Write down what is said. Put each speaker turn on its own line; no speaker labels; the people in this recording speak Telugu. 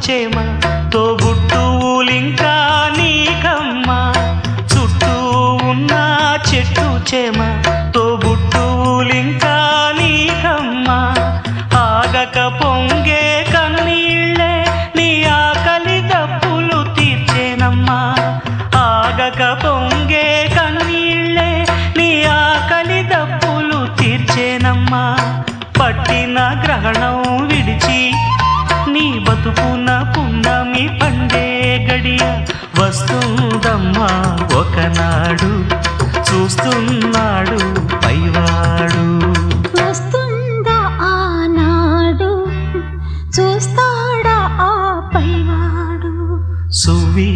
చేమ తోబుట్టువులింకా నీకమ్మా చుట్టూ ఉన్న చెట్టు చేమ తోబుట్టువులింకా నీకమ్మా ఆగక పొంగే కన్నీళ్ళే నీ ఆకలి దప్పులు తీర్చేనమ్మా ఆగక పొంగే కన్నీళ్ళే నీ ఆకలి దప్పులు తీర్చేనమ్మా పట్టిన గ్రహణం విడిచి నీ బతుకున పున్నమి పండే గడియ వస్తుందమ్మా ఒకనాడు చూస్తున్నాడు పైవాడు
వస్తుందా ఆనాడు చూస్తాడా ఆ పైవాడు
సువి